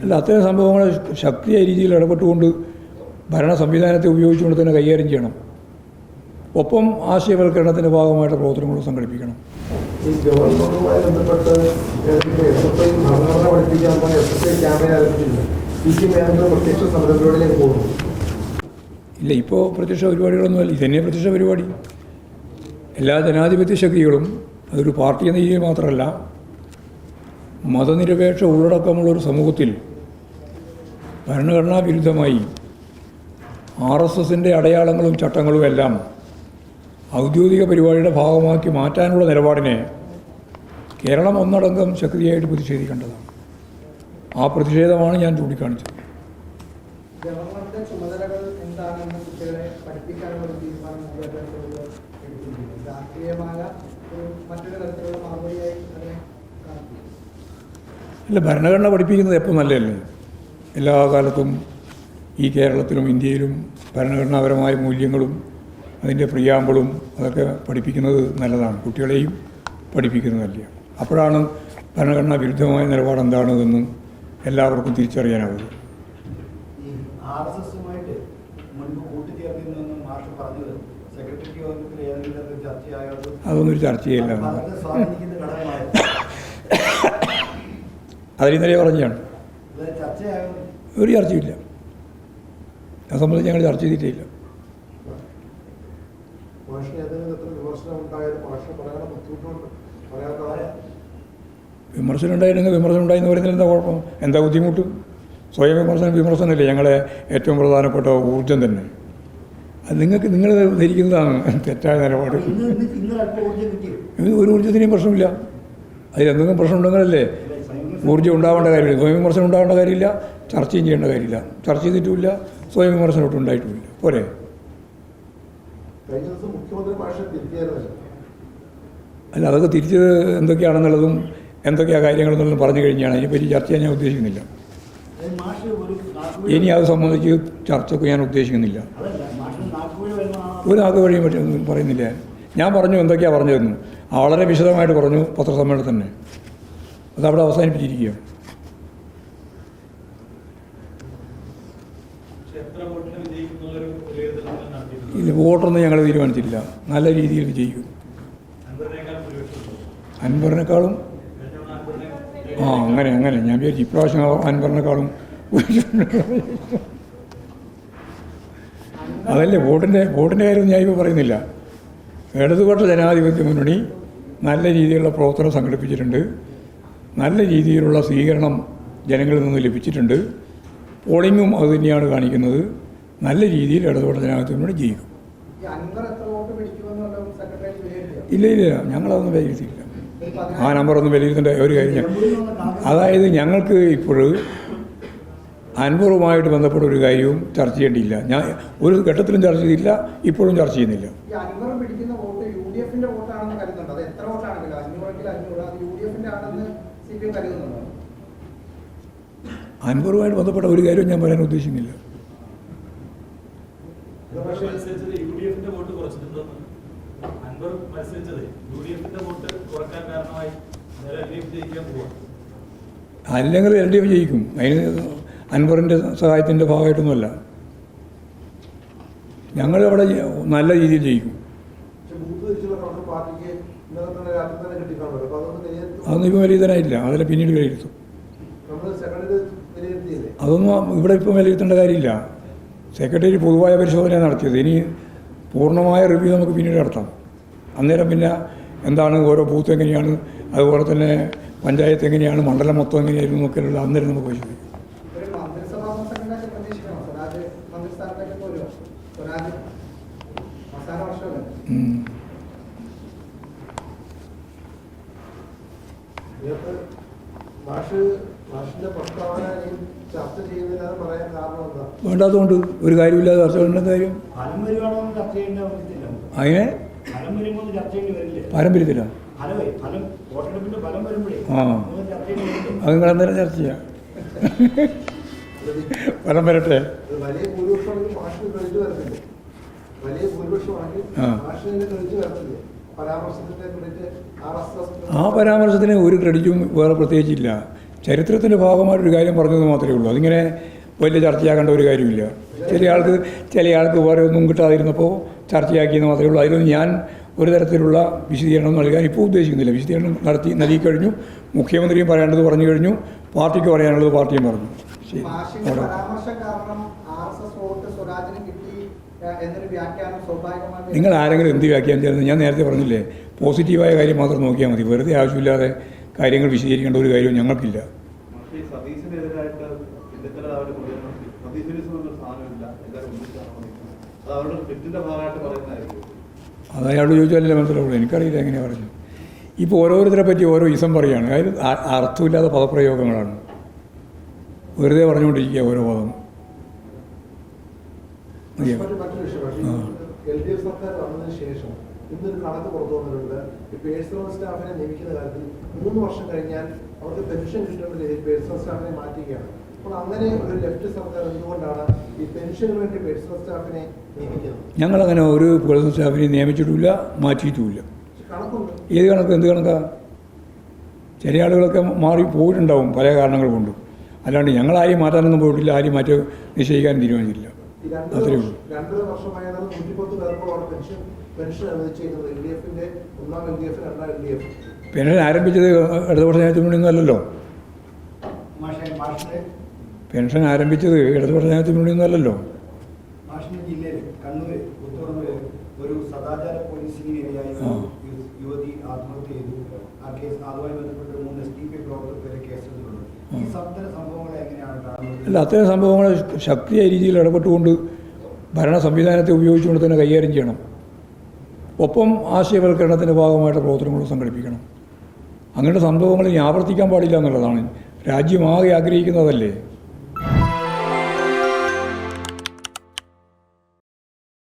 അല്ല, അത്തരം സംഭവങ്ങൾ ശക്തിയായ രീതിയിൽ ഇടപെട്ടുകൊണ്ട് ഭരണ സംവിധാനത്തെ ഉപയോഗിച്ചുകൊണ്ട് തന്നെ കൈകാര്യം ചെയ്യണം. ഒപ്പം ആശയവൽക്കരണത്തിൻ്റെ ഭാഗമായിട്ട് പ്രവർത്തനങ്ങൾ സംഘടിപ്പിക്കണം. ഈ ഗവർണറുമായി ബന്ധപ്പെട്ട് ഭരണഘടന പഠിപ്പിക്കാൻ പോയ ക്യാമ്പയിൻ ആരംഭിച്ചിട്ടുണ്ട്. പ്രത്യക്ഷ സമരപരിപാടിയിലേക്ക് പോകുന്നു. ഇല്ല, ഇപ്പോൾ പ്രത്യക്ഷ പരിപാടികളൊന്നുമല്ല, ഇതന്നെ പ്രത്യക്ഷ പരിപാടി. എല്ലാ ജനാധിപത്യ ശക്തികളും അതൊരു പാർട്ടി എന്ന രീതിയിൽ മാത്രമല്ല, മതനിരപേക്ഷ ഉള്ളടക്കമുള്ളൊരു സമൂഹത്തിൽ ഭരണഘടനാ വിരുദ്ധമായി RSSൻ്റെ അടയാളങ്ങളും ചട്ടങ്ങളും എല്ലാം ഔദ്യോഗിക പരിപാടിയുടെ ഭാഗമാക്കി മാറ്റാനുള്ള നിലപാടിനെ കേരളം ഒന്നടങ്കം ശക്തിയായിട്ട് പ്രതിഷേധിക്കേണ്ടതാണ്. ആ പ്രതിഷേധമാണ് ഞാൻ ചൂണ്ടിക്കാണിച്ചത്. അല്ല, ഭരണഘടന പഠിപ്പിക്കുന്നത് എപ്പോൾ നല്ലതല്ലേ? എല്ലാ കാലത്തും ഈ കേരളത്തിലും ഇന്ത്യയിലും ഭരണഘടനാപരമായ മൂല്യങ്ങളും അതിൻ്റെ പ്രിയാമ്പിളും അതൊക്കെ പഠിപ്പിക്കുന്നത് നല്ലതാണ്. കുട്ടികളെയും പഠിപ്പിക്കുന്നതല്ല. അപ്പോഴാണ് ഭരണഘടനാ വിരുദ്ധമായ നിലപാട് എന്താണെന്ന് എല്ലാവർക്കും തിരിച്ചറിയാനാവുന്നത്. അതൊന്നും ഒരു ചർച്ചയില്ല. അതിനിന്നലെ പറഞ്ഞാണ്, ഒരു ചർച്ചയില്ല. അത് സംബന്ധിച്ച് ഞങ്ങൾ ചർച്ച ചെയ്തിട്ടില്ല. വിമർശനം ഉണ്ടായിരുന്നെങ്കിൽ വിമർശനം ഉണ്ടായെന്ന് പറയുന്നതിൽ എന്താ കുഴപ്പം? എന്താ ബുദ്ധിമുട്ട്? സ്വയം വിമർശനമല്ലേ ഞങ്ങളെ ഏറ്റവും പ്രധാനപ്പെട്ട ഊർജം തന്നെ. അത് നിങ്ങൾ ധരിക്കുന്നതാണ് തെറ്റായ നിലപാട്. ഒരു ഊർജ്ജത്തിനെയും പ്രശ്നമില്ല. അതിലെന്തെങ്കിലും പ്രശ്നം ഉണ്ടെങ്കിലല്ലേ ഊർജ്ജം ഉണ്ടാവേണ്ട കാര്യമില്ല. സ്വയം വിമർശനം ഉണ്ടാവേണ്ട കാര്യമില്ല, ചർച്ചയും ചെയ്യേണ്ട കാര്യമില്ല. ചർച്ച ചെയ്തിട്ടുമില്ല, സ്വയം വിമർശനം ഒട്ടും ഉണ്ടായിട്ടുമില്ല. പോരെ? അല്ല, അതൊക്കെ തിരിച്ചത് എന്തൊക്കെയാണെന്നുള്ളതും എന്തൊക്കെയാണ് കാര്യങ്ങളെന്നുള്ളതും പറഞ്ഞു കഴിഞ്ഞാണ്. അതിനെപ്പറ്റി ചർച്ച ചെയ്യാൻ ഞാൻ ഉദ്ദേശിക്കുന്നില്ല. ഇനി അത് സംബന്ധിച്ച് ചർച്ചയ്ക്ക് ഞാൻ ഉദ്ദേശിക്കുന്നില്ല. ഒരു നാക്ക് വഴിയും പറയുന്നില്ല. ഞാൻ പറഞ്ഞു എന്തൊക്കെയാണ് പറഞ്ഞതെന്ന് വളരെ വിശദമായിട്ട് പറഞ്ഞു പത്രസമ്മേളനത്തിൽ തന്നെ. അതവിടെ അവസാനിപ്പിച്ചിരിക്കുകയാണ്. ഇല്ല, വോട്ടൊന്നും ഞങ്ങൾ തീരുമാനിച്ചിട്ടില്ല. നല്ല രീതിയിൽ വിജയിക്കും. അൻവറിനേക്കാളും അങ്ങനെ ഞാൻ വിചാരിച്ചു ഇപ്രാവശ്യം അൻവറിനേക്കാളും അതല്ലേ വോട്ടിൻ്റെ കാര്യം ഞാൻ ഇപ്പോൾ പറയുന്നില്ല. ഇടതുപക്ഷ ജനാധിപത്യ മുന്നണി നല്ല രീതിയിലുള്ള പ്രവർത്തനം സംഘടിപ്പിച്ചിട്ടുണ്ട്. നല്ല രീതിയിലുള്ള സ്വീകരണം ജനങ്ങളിൽ നിന്ന് ലഭിച്ചിട്ടുണ്ട്. പോളിങ്ങും അത് തന്നെയാണ് കാണിക്കുന്നത്. നല്ല രീതിയിൽ ഇടതുപക്ഷ ജനാധിപത്യ മുന്നണി ജയിക്കും. ഇല്ല, ഞങ്ങളതൊന്നും വിലയിരുത്തിയില്ല. ആ നമ്പറൊന്നും വിലയിരുത്തേണ്ട ഒരു കാര്യം. അതായത് ഞങ്ങൾക്ക് ഇപ്പോൾ അൻവറുമായിട്ട് ബന്ധപ്പെട്ട ഒരു കാര്യവും ചർച്ച ചെയ്യേണ്ടിയില്ല. ഞാൻ ഒരു ഘട്ടത്തിലും ചർച്ച ചെയ്തില്ല, ഇപ്പോഴും ചർച്ച ചെയ്യുന്നില്ല. അൻവറുമായിട്ട് ബന്ധപ്പെട്ട ഒരു കാര്യവും ഞാൻ പറയാൻ ഉദ്ദേശിക്കുന്നില്ല. അല്ലെങ്കിൽ LDF ജയിക്കും. അതിന് അൻവറിൻ്റെ സഹായത്തിൻ്റെ ഭാഗമായിട്ടൊന്നുമല്ല. ഞങ്ങളവിടെ നല്ല രീതിയിൽ ജയിക്കും. അതൊന്നും ഇപ്പോൾ വിലയിരുത്താനായില്ല. അതിൽ പിന്നീട് വിലയിരുത്തും. അതൊന്നും ഇവിടെ ഇപ്പം വിലയിരുത്തേണ്ട കാര്യമില്ല. സെക്രട്ടറി പൊതുവായ പരിശോധന നടത്തിയത്. ഇനി പൂർണ്ണമായ റിവ്യൂ നമുക്ക് പിന്നീട് നടത്താം. അന്നേരം പിന്നെ എന്താണ് ഓരോ ബൂത്ത് എങ്ങനെയാണ്, അതുപോലെ തന്നെ പഞ്ചായത്ത് എങ്ങനെയാണ്, മണ്ഡലം മൊത്തം എങ്ങനെയായിരുന്നു എന്നൊക്കെയുള്ള അന്നേരം നമുക്ക് പരിശോധിക്കാം. വേണ്ടാത്തതുകൊണ്ട് ഒരു കാര്യമില്ലാതെ ചർച്ച ചെയ്യേണ്ട കാര്യം അതിനെ പാരമ്പര്യത്തില്ല. അത് നിങ്ങൾ അന്നേരം ചർച്ച ചെയ്യാം. ഫലം വരട്ടെ. ആ പരാമർശത്തിന് ഒരു ക്രെഡിറ്റും വേറെ പ്രത്യേകിച്ചില്ല. ചരിത്രത്തിൻ്റെ ഭാഗമായിട്ടൊരു കാര്യം പറഞ്ഞത് മാത്രമേ ഉള്ളൂ. അതിങ്ങനെ വലിയ ചർച്ചയാക്കേണ്ട ഒരു കാര്യമില്ല. ചില ആൾക്ക് വേറെ ഒന്നും കിട്ടാതിരുന്നപ്പോൾ ചർച്ചയാക്കിയെന്ന് മാത്രമേ ഉള്ളൂ. അതിലൊന്നും ഞാൻ ഒരു തരത്തിലുള്ള വിശദീകരണം നൽകാൻ ഇപ്പോൾ ഉദ്ദേശിക്കുന്നില്ല. വിശദീകരണം നൽകി കഴിഞ്ഞു. മുഖ്യമന്ത്രിയും പറയേണ്ടത് പറഞ്ഞു കഴിഞ്ഞു. പാർട്ടിക്ക് പറയാനുള്ളത് പാർട്ടിയും പറഞ്ഞു. ശരി. നിങ്ങൾ ആരെങ്കിലും എന്ത് വ്യാഖ്യാനം ചെയ്യുന്നത് ഞാൻ നേരത്തെ പറഞ്ഞില്ലേ, പോസിറ്റീവായ കാര്യം മാത്രം നോക്കിയാൽ മതി. വെറുതെ ആവശ്യമില്ലാതെ കാര്യങ്ങൾ വിശദീകരിക്കേണ്ട ഒരു കാര്യവും ഞങ്ങൾക്കില്ല. അത് അയാളോട് ചോദിച്ചാലല്ലേ മനസ്സിലാവുള്ളൂ. എനിക്കറിയില്ല എങ്ങനെയാണ് പറഞ്ഞു. ഇപ്പോൾ ഓരോരുത്തരെ പറ്റി ഓരോ ഇസം പറയുകയാണ്. അതായത് അർത്ഥമില്ലാത്ത പദപ്രയോഗങ്ങളാണ്. വെറുതെ പറഞ്ഞുകൊണ്ടിരിക്കുക ഓരോ പദം. മറ്റൊരു വിഷയം, LDF സർക്കാർ വന്നതിന് ശേഷം ഇന്നൊരു കണക്ക് പുറത്തു വന്നിട്ടുണ്ട്. ഈ പേഴ്സണൽ സ്റ്റാഫിനെ നിയമിക്കുന്ന കാര്യത്തിൽ 3 വർഷം കഴിഞ്ഞാൽ അവർക്ക് പെൻഷൻ കിട്ടുന്ന രീതിയിൽ പേഴ്സണൽ സ്റ്റാഫിനെ മാറ്റുകയാണ്. അപ്പോൾ അങ്ങനെ ഒരു ലെഫ്റ്റ് സർക്കാർ എന്തുകൊണ്ടാണ് ഈ പെൻഷന് വേണ്ടി പേഴ്സണൽ സ്റ്റാഫിനെ നിയമിക്കുന്നത്? ഞങ്ങളങ്ങനെ ഒരു പേഴ്സണൽ സ്റ്റാഫിനെ നിയമിച്ചിട്ടുമില്ല, മാറ്റിയിട്ടുമില്ല. കണക്കുണ്ട്. ഏത് കണക്ക്? എന്ത് കണക്കാ? ചില ആളുകളൊക്കെ മാറി പോയിട്ടുണ്ടാവും പല കാരണങ്ങൾ കൊണ്ടും. അല്ലാണ്ട് ഞങ്ങളാരെയും മാറ്റാനൊന്നും പോയിട്ടില്ല, ആരെയും മാറ്റി നിശ്ചയിക്കാനും തീരുമാനിച്ചില്ല. അത്രയേ ഉള്ളൂ. 2 വർഷമായാണ് 110 പേർക്കോളം പെൻഷൻ അനുവദിച്ചിരുന്നത്. LDF-ന്റെ 1ാം LDF, 2ാം LDF. പെൻഷൻ ആരംഭിച്ചത് ഇടതുപക്ഷ ജനാധിപത്യ മുന്നണിയൊന്നുമല്ലല്ലോ. പെൻഷൻ ആരംഭിച്ചത് ഇടതുപക്ഷ ജനാധിപത്യ മുന്നണിയൊന്നുമല്ലല്ലോ. ജില്ലയിൽ കണ്ണൂർ ഒരു സദാചാര പോലീസിംഗിന് ഇരയായി യുവതി ആത്മഹത്യ ചെയ്തു. ആ കേസ് അതുമായി ബന്ധപ്പെട്ട് 3 SDPI പ്രവർത്തകരെ കേസെടുത്തിട്ടുണ്ട്. ഈ സംഭവങ്ങളെ എങ്ങനെയാണ് കാണുന്നത്? അല്ല, അത്തരം സംഭവങ്ങൾ ശക്തിയായ രീതിയിൽ ഇടപെട്ടുകൊണ്ട് ഭരണ സംവിധാനത്തെ ഉപയോഗിച്ചുകൊണ്ട് തന്നെ കൈകാര്യം ചെയ്യണം. ഒപ്പം ആശയവൽക്കരണത്തിൻ്റെ ഭാഗമായിട്ട് പ്രവർത്തനങ്ങൾ സംഘടിപ്പിക്കണം. അങ്ങനത്തെ സംഭവങ്ങൾ ഇനി ആവർത്തിക്കാൻ പാടില്ല എന്നുള്ളതാണ്. രാജ്യമാകെ ആഗ്രഹിക്കുന്നതല്ലേ.